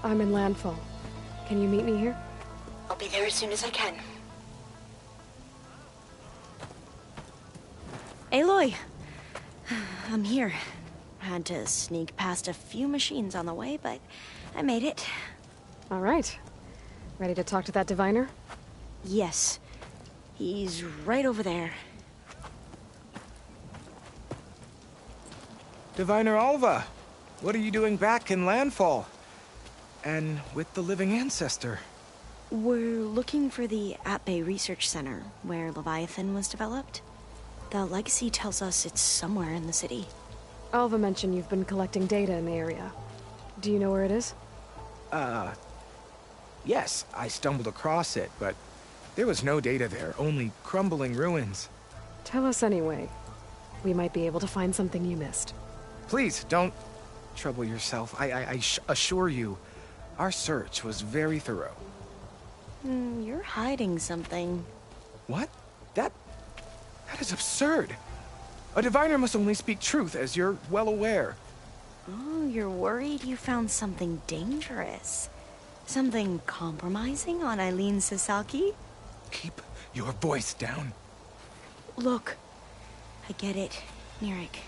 I'm in Landfall. Can you meet me here? I'll be there as soon as I can. Aloy! I'm here. Had to sneak past a few machines on the way, but I made it. Alright. Ready to talk to that diviner? Yes. He's right over there. Diviner Alva, what are you doing back in Landfall? And with the living ancestor? We're looking for the Atbay Research Center, where Leviathan was developed. The legacy tells us it's somewhere in the city. Alva mentioned you've been collecting data in the area. Do you know where it is? Yes, I stumbled across it, but there was no data there, only crumbling ruins. Tell us anyway. We might be able to find something you missed. Please, don't trouble yourself. I assure you, our search was very thorough. You're hiding something. What? That is absurd. A diviner must only speak truth, as you're well aware. Oh, you're worried you found something dangerous. Something compromising on Eileen Sasaki? Keep your voice down. Look, I get it, Nirek.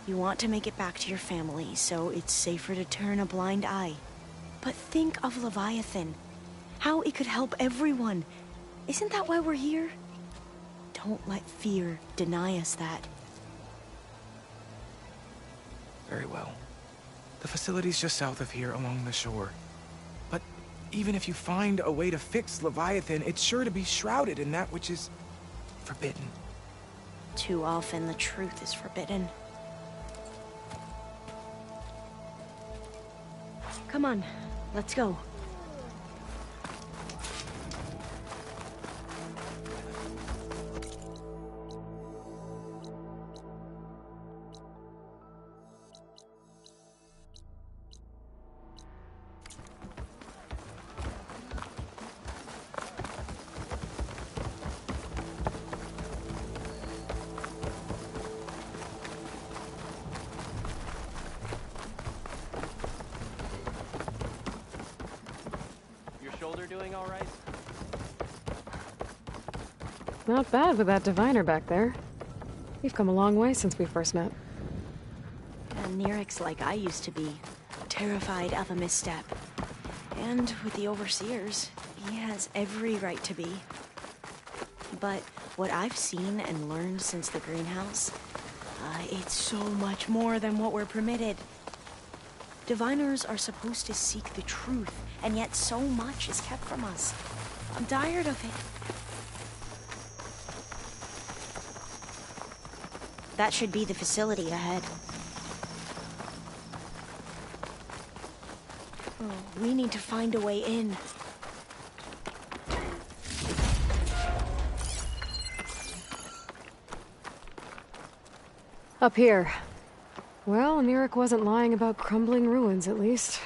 You want to make it back to your family, so it's safer to turn a blind eye. But think of Leviathan. How it could help everyone. Isn't that why we're here? Don't let fear deny us that. Very well. The facility's just south of here, along the shore. But even if you find a way to fix Leviathan, it's sure to be shrouded in that which is forbidden. Too often the truth is forbidden. Come on, let's go. Doing all right? Not bad with that diviner back there. You've come a long way since we first met. And Nirek's like I used to be, terrified of a misstep. And with the Overseers, he has every right to be. But what I've seen and learned since the greenhouse, it's so much more than what we're permitted. Diviners are supposed to seek the truth, and yet so much is kept from us. I'm tired of it. That should be the facility ahead. Oh, we need to find a way in. Up here. Well, Nirek wasn't lying about crumbling ruins, at least.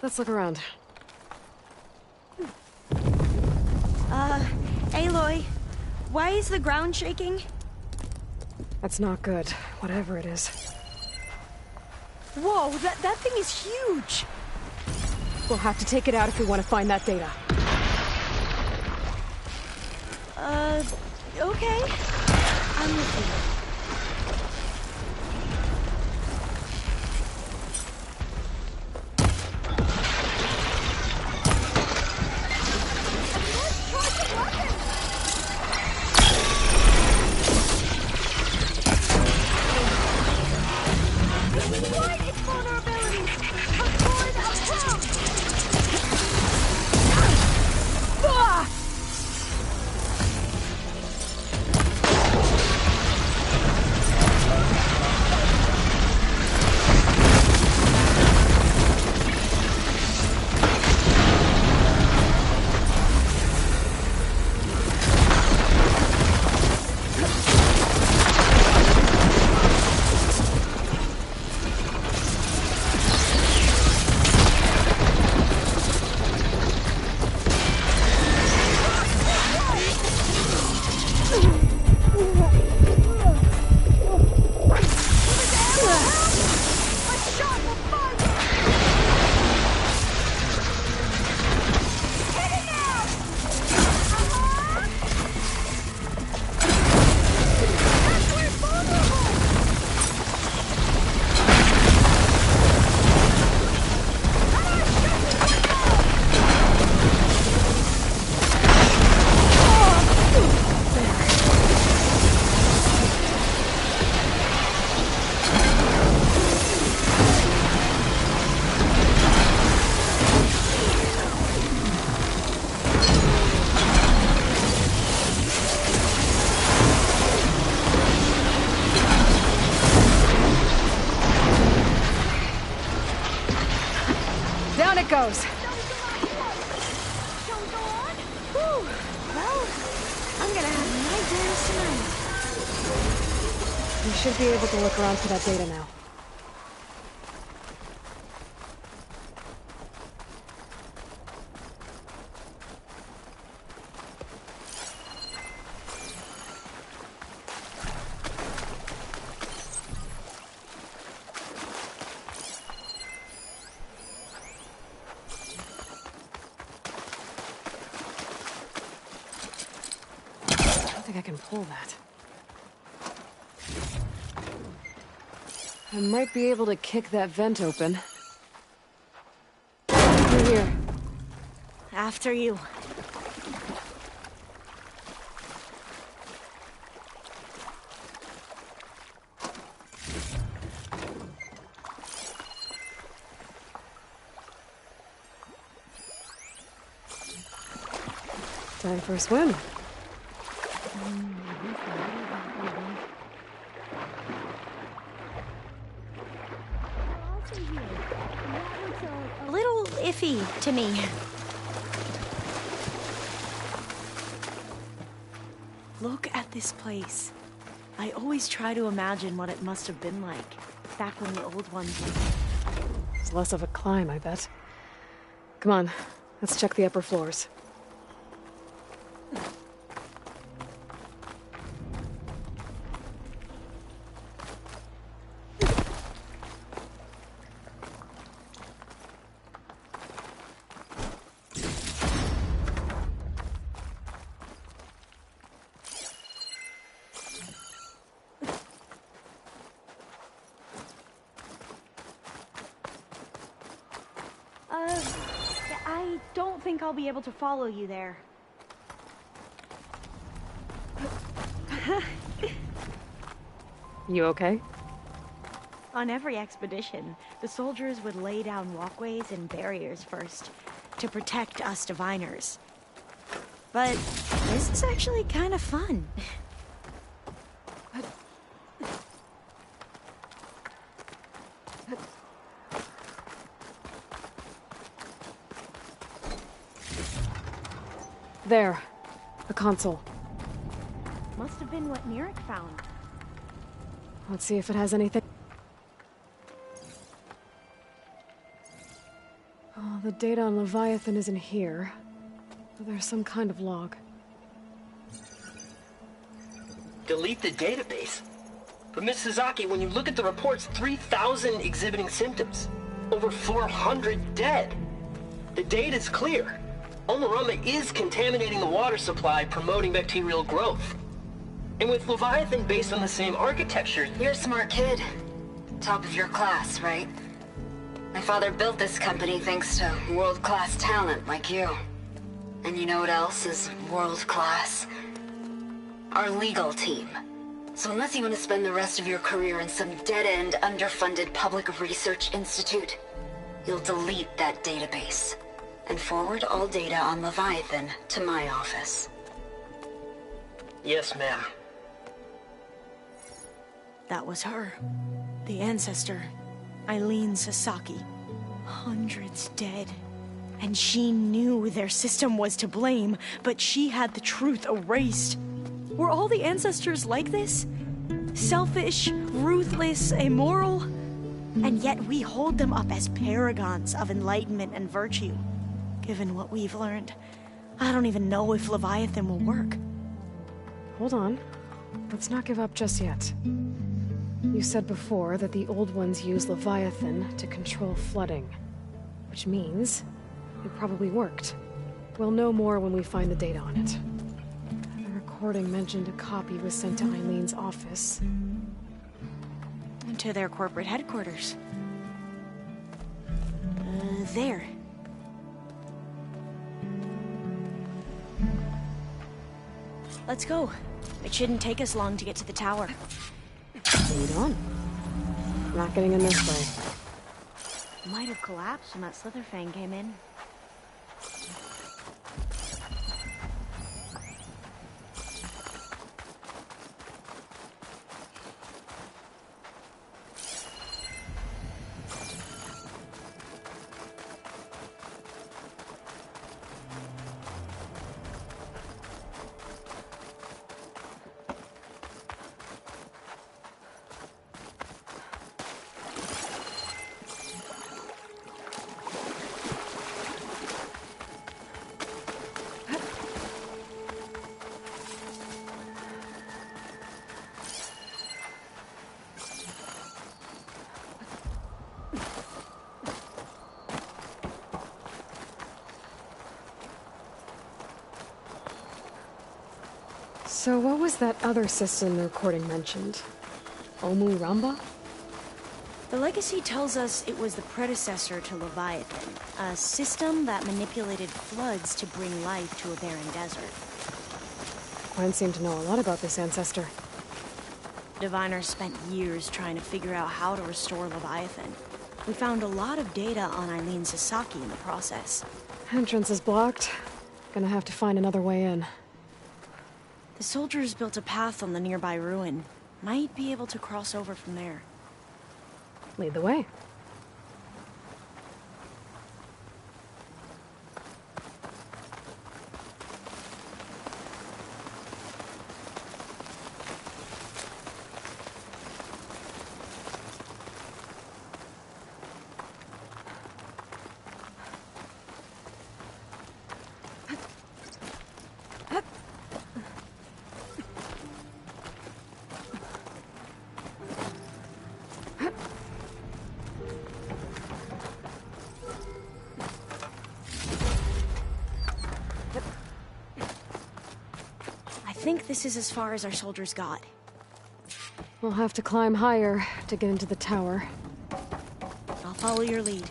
Let's look around. Aloy, why is the ground shaking? That's not good, whatever it is. Whoa, that thing is huge! We'll have to take it out if we want to find that data. Okay. I'm with you. on it goes. Shall we go on? Whew. Well, I'm gonna have nightmares tonight. We should be able to look around for that data now. I can pull that. I might be able to kick that vent open. Through here. After you. Time for a swim. A little iffy to me. Look at this place. I always try to imagine what it must have been like back when the old ones lived. It's less of a climb, I bet. Come on, let's check the upper floors. I don't think I'll be able to follow you there. You okay? On every expedition, the soldiers would lay down walkways and barriers first to protect us diviners. But this is actually kind of fun. There. A console. Must have been what Neric found. Let's see if it has anything. Oh, the data on Leviathan isn't here. But there's some kind of log. Delete the database? But Miss Sasaki, when you look at the reports, 3,000 exhibiting symptoms. Over 400 dead. The data's clear. Omurama is contaminating the water supply, promoting bacterial growth. And with Leviathan based on the same architecture... You're a smart kid. Top of your class, right? My father built this company thanks to world-class talent like you. And you know what else is world-class? Our legal team. So unless you want to spend the rest of your career in some dead-end, underfunded public research institute, you'll delete that database and forward all data on Leviathan to my office. Yes, ma'am. That was her. The ancestor, Eileen Sasaki. Hundreds dead. And she knew their system was to blame, but she had the truth erased. Were all the ancestors like this? Selfish, ruthless, immoral? And yet we hold them up as paragons of enlightenment and virtue. Given what we've learned, I don't even know if Leviathan will work. Hold on. Let's not give up just yet. You said before that the old ones use Leviathan to control flooding. Which means it probably worked. We'll know more when we find the data on it. The recording mentioned a copy was sent to Eileen's office. And to their corporate headquarters. There. Let's go. It shouldn't take us long to get to the tower. Lead on. Not getting in this way. Might have collapsed when that Slitherfang came in. So what was that other system the recording mentioned? Omu Ramba? The legacy tells us it was the predecessor to Leviathan, a system that manipulated floods to bring life to a barren desert. Gwen seemed to know a lot about this ancestor. Diviners spent years trying to figure out how to restore Leviathan. We found a lot of data on Eileen Sasaki in the process. Entrance is blocked. Gonna have to find another way in. The soldiers built a path on the nearby ruin. Might be able to cross over from there. Lead the way. I think this is as far as our soldiers got. We'll have to climb higher to get into the tower. I'll follow your lead.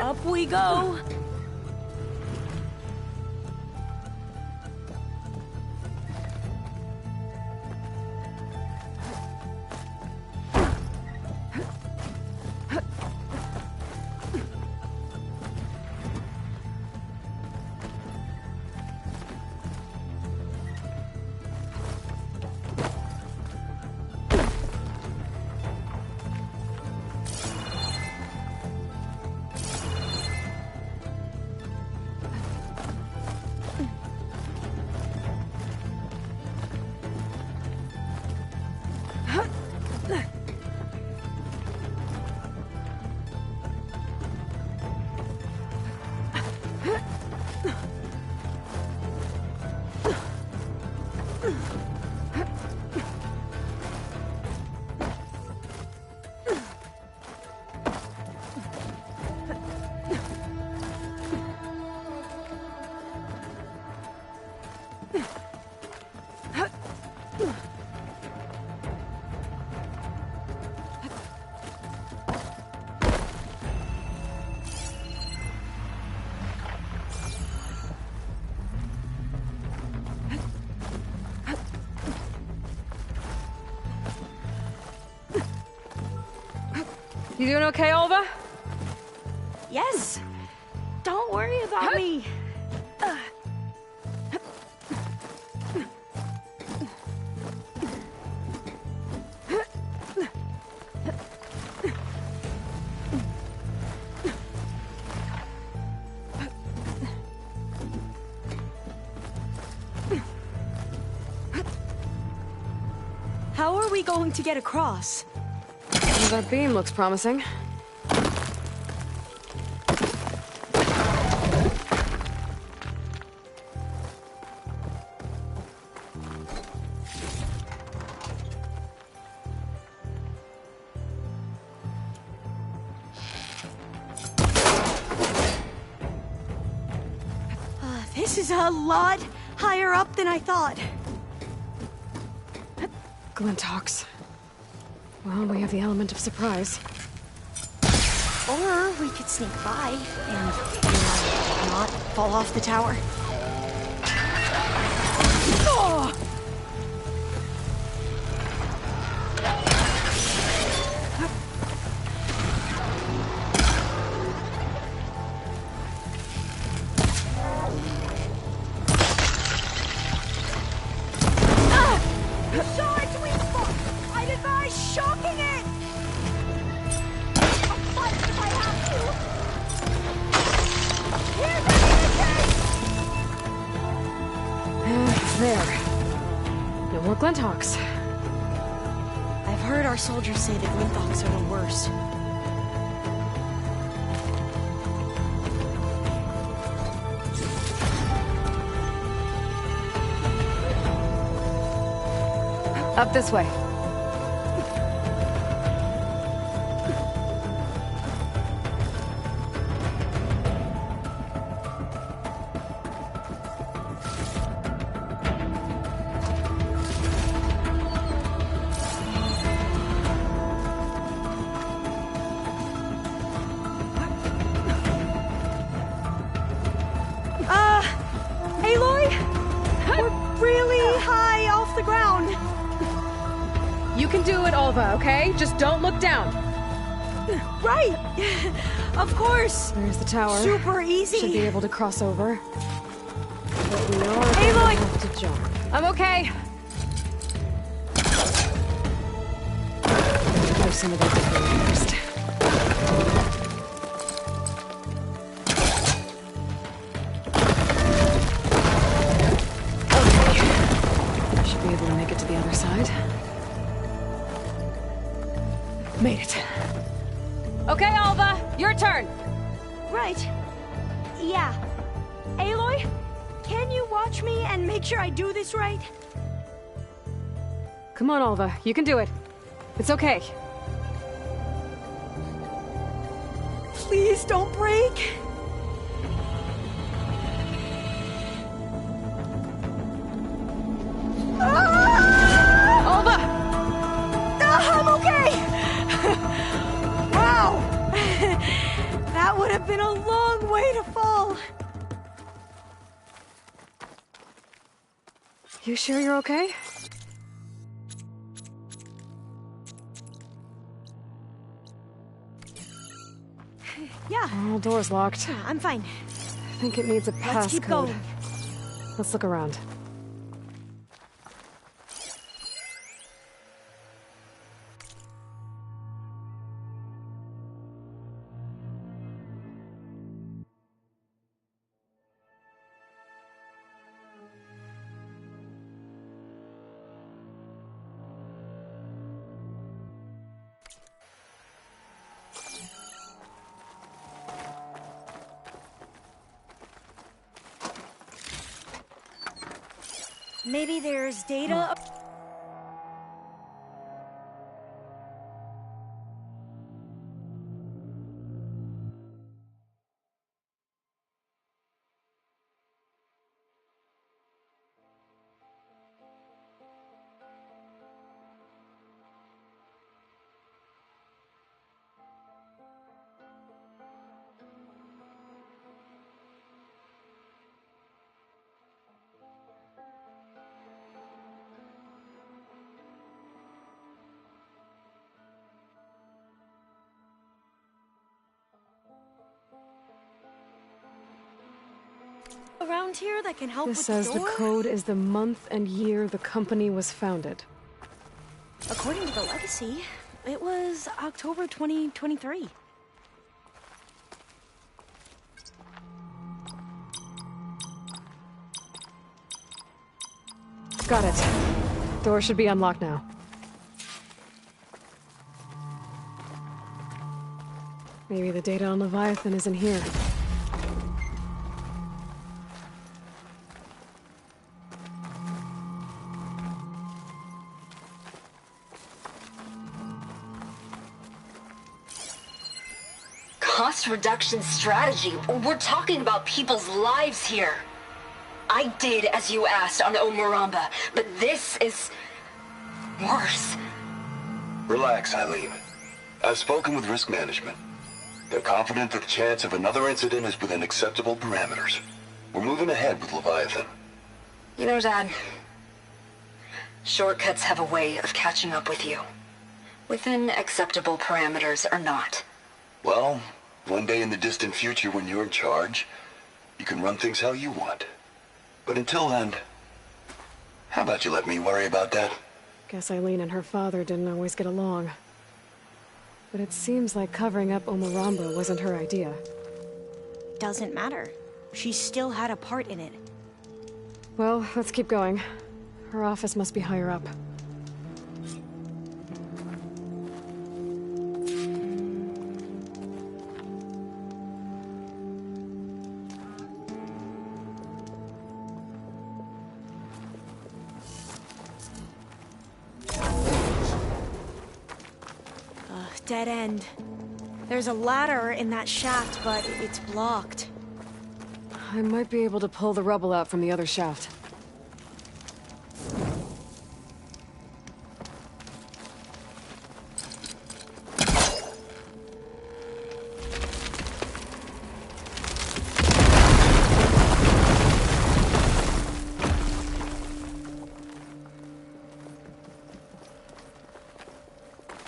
Up we go! You doing okay, Olva? Yes! Don't worry about me! How are we going to get across? Well, that beam looks promising. This is a lot higher up than I thought. Glintox. Well, we have the element of surprise. Or we could sneak by and, not fall off the tower. Oh! There. No more Glintox. I've heard our soldiers say the Glintox are the worst. Up this way. Aloy? We're really high off the ground. You can do it, Olva, okay? Just don't look down. Right! Of course! There's the tower. Super easy. Should be able to cross over. But we are Aloy! going to have to jump. I'm okay. Have some of the debris first. Okay. Should be able to make it to the other side. Made it. Okay, Alva, your turn. Right. Yeah. Aloy, can you watch me and make sure I do this right? Come on, Alva, you can do it. It's okay. Please don't break. Alva! I'm okay! Wow! That would have been a long way to fall. You sure you're okay? Yeah, Oh, door's locked. I'm fine. I think it needs a passcode. Let's keep going. Let's look around. Maybe there's data. Around here that can help This with says the the door? code is the month and year the company was founded. According to the legacy, it was October 2023. Got it. Door should be unlocked now. Maybe the data on Leviathan is in here. Cost reduction strategy. We're talking about people's lives here. I did as you asked on Omuramba, but this is worse. Relax, Eileen. I've spoken with risk management. They're confident that the chance of another incident is within acceptable parameters. We're moving ahead with Leviathan. You know, Dad, shortcuts have a way of catching up with you. Within acceptable parameters or not. Well, one day in the distant future when you're in charge, you can run things how you want. But until then, how about you let me worry about that? Guess Eileen and her father didn't always get along. But it seems like covering up Omuramba wasn't her idea. Doesn't matter. She still had a part in it. Well, let's keep going. Her office must be higher up. dead end. There's a ladder in that shaft, but it's blocked. I might be able to pull the rubble out from the other shaft.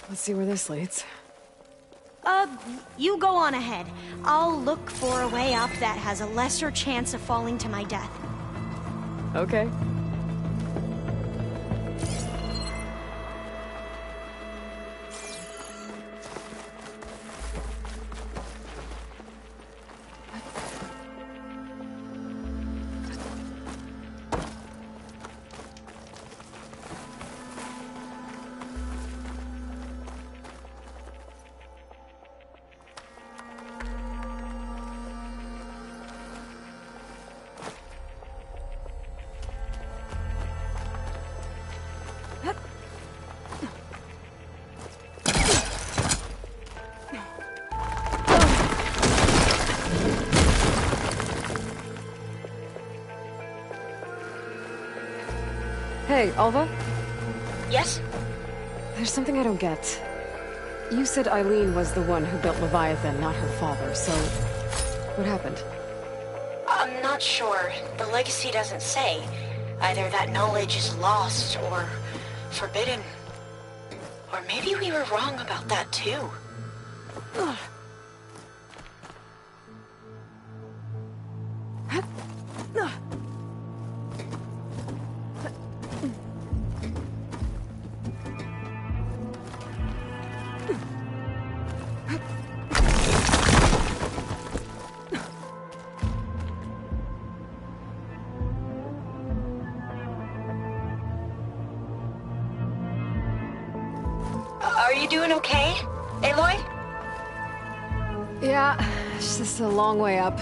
Let's see where this leads. You go on ahead. I'll look for a way up that has a lesser chance of falling to my death. Okay. Hey, Alva? Yes? There's something I don't get. You said Eileen was the one who built Leviathan, not her father, so... what happened? I'm not sure. The legacy doesn't say. Either that knowledge is lost or forbidden. Or maybe we were wrong about that too. Ugh. Are you doing okay, Aloy? Yeah, it's just a long way up.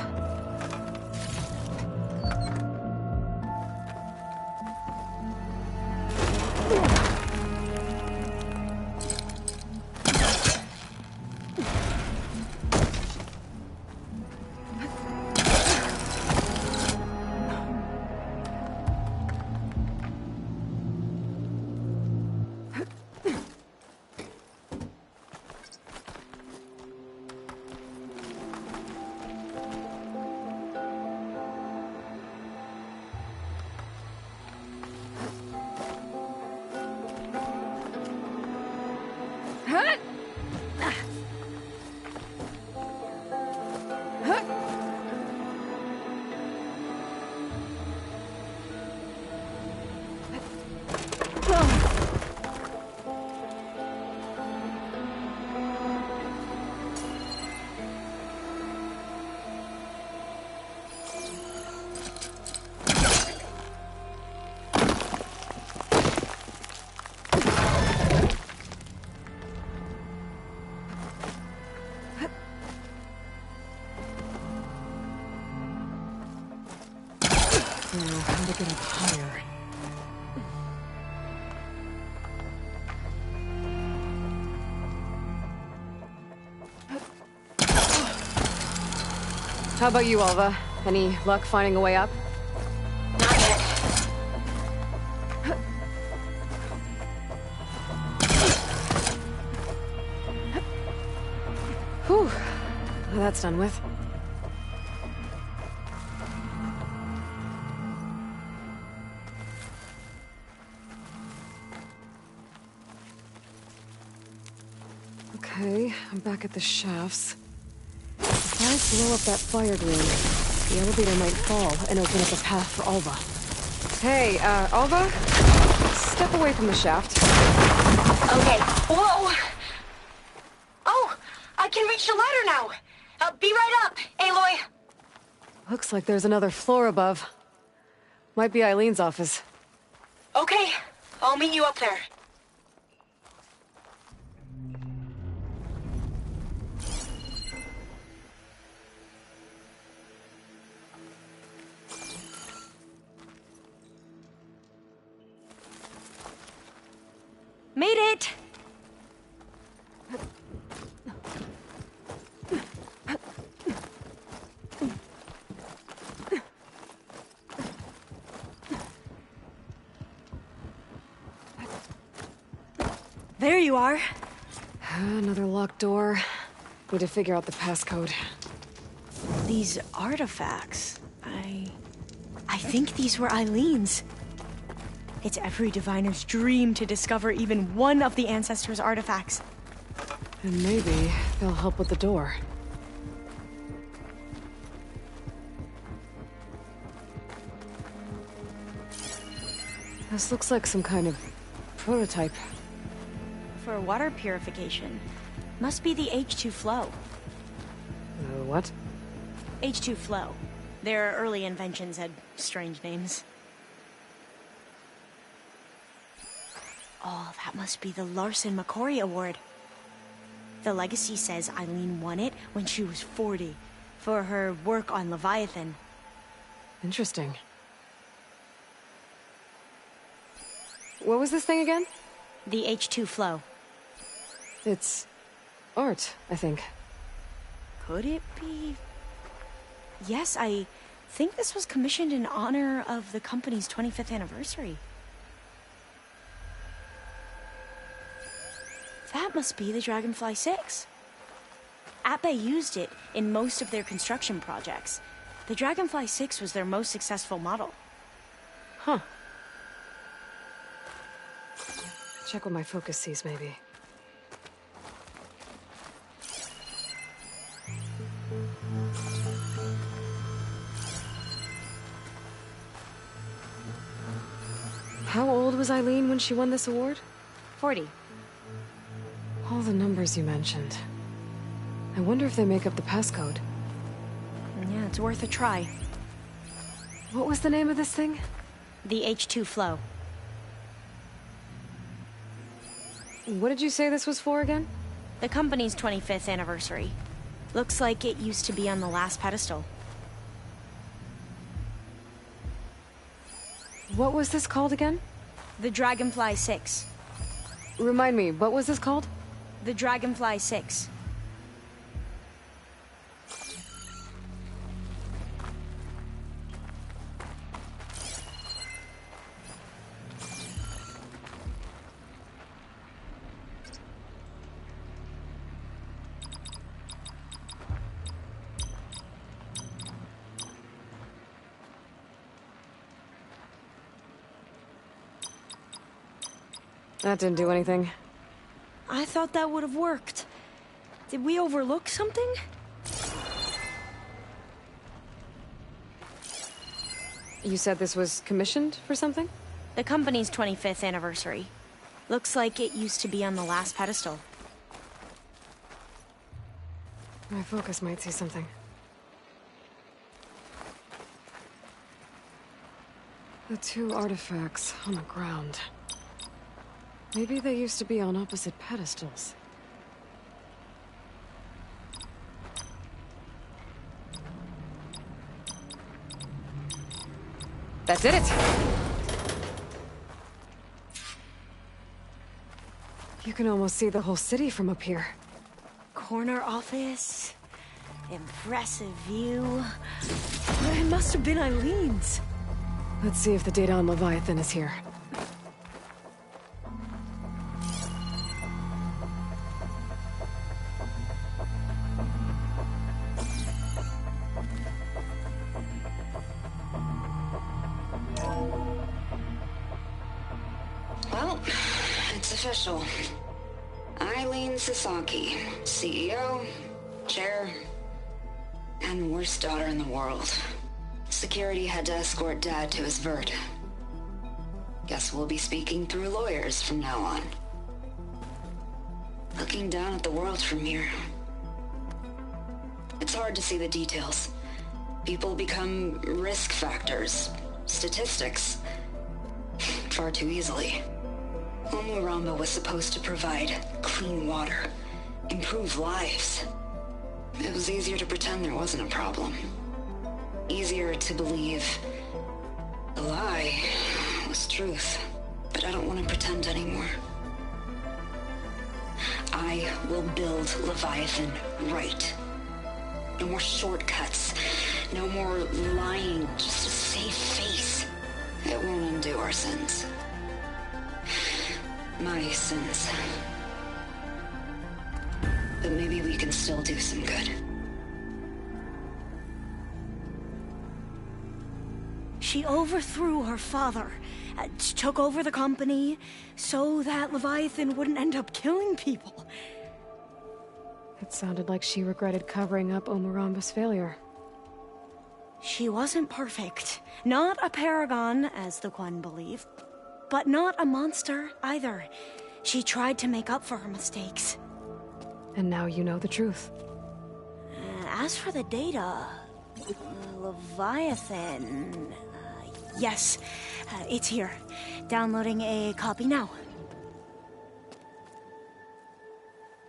Now, how to get up higher? How about you, Alva? Any luck finding a way up? Not yet. Whew. Well, that's done with. Okay, I'm back at the shafts. If I blow up that fire green, the elevator might fall and open up a path for Alva. Hey, Alva? Step away from the shaft. Okay. Whoa! Oh! I can reach the ladder now! Be right up, Aloy! Looks like there's another floor above. Might be Eileen's office. Okay, I'll meet you up there. Made it! There you are. Another locked door. Need to figure out the passcode. These artifacts, I think these were Eileen's. It's every diviner's dream to discover even one of the Ancestors' artifacts. And maybe they'll help with the door. This looks like some kind of prototype. For water purification. Must be the H2 flow. What? H2 flow. Their early inventions had strange names. Oh, that must be the Larson McCory Award. The legacy says Eileen won it when she was 40 for her work on Leviathan. Interesting. What was this thing again? The H2 flow. It's art, I think. Could it be? Yes, I think this was commissioned in honor of the company's 25th anniversary. That must be the Dragonfly 6. Ape used it in most of their construction projects. The Dragonfly 6 was their most successful model. Huh. Check what my focus sees, maybe. How old was Eileen when she won this award? 40. All the numbers you mentioned. I wonder if they make up the passcode. Yeah, it's worth a try. What was the name of this thing? The H2 flow. What did you say this was for again? The company's 25th anniversary. Looks like it used to be on the last pedestal. What was this called again? The Dragonfly 6. Remind me, what was this called? The Dragonfly 6. That didn't do anything. I thought that would have worked. Did we overlook something? You said this was commissioned for something? The company's 25th anniversary. Looks like it used to be on the last pedestal. My focus might see something. The two artifacts on the ground. Maybe they used to be on opposite pedestals. That did it! You can almost see the whole city from up here. Corner office. Impressive view. It must have been Eileen's. Let's see if the data on Leviathan is here. Well, it's official. Eileen Sasaki, CEO, chair, and worst daughter in the world. Security had to escort Dad to his vert. Guess we'll be speaking through lawyers from now on. Looking down at the world from here. It's hard to see the details. People become risk factors, statistics, far too easily. Omuramba was supposed to provide clean water, improve lives. It was easier to pretend there wasn't a problem. Easier to believe the lie was truth. But I don't want to pretend anymore. I will build Leviathan right. No more shortcuts. No more lying just to save face. It won't undo our sins. My sins. but maybe we can still do some good. She overthrew her father, took over the company, so that Leviathan wouldn't end up killing people. It sounded like she regretted covering up Omoramba's failure. She wasn't perfect. Not a paragon, as the Quan believe, but not a monster either. She tried to make up for her mistakes. And now you know the truth. As for the data, Leviathan... yes, it's here. Downloading a copy now.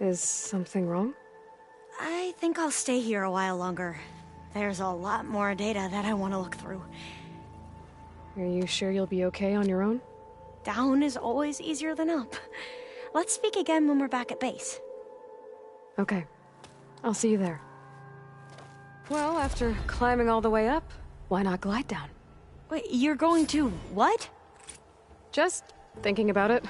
Is something wrong? I think I'll stay here a while longer. There's a lot more data that I want to look through. Are you sure you'll be okay on your own? Down is always easier than up. Let's speak again when we're back at base. Okay. I'll see you there. Well, after climbing all the way up, why not glide down? Wait, you're going to what? Just thinking about it.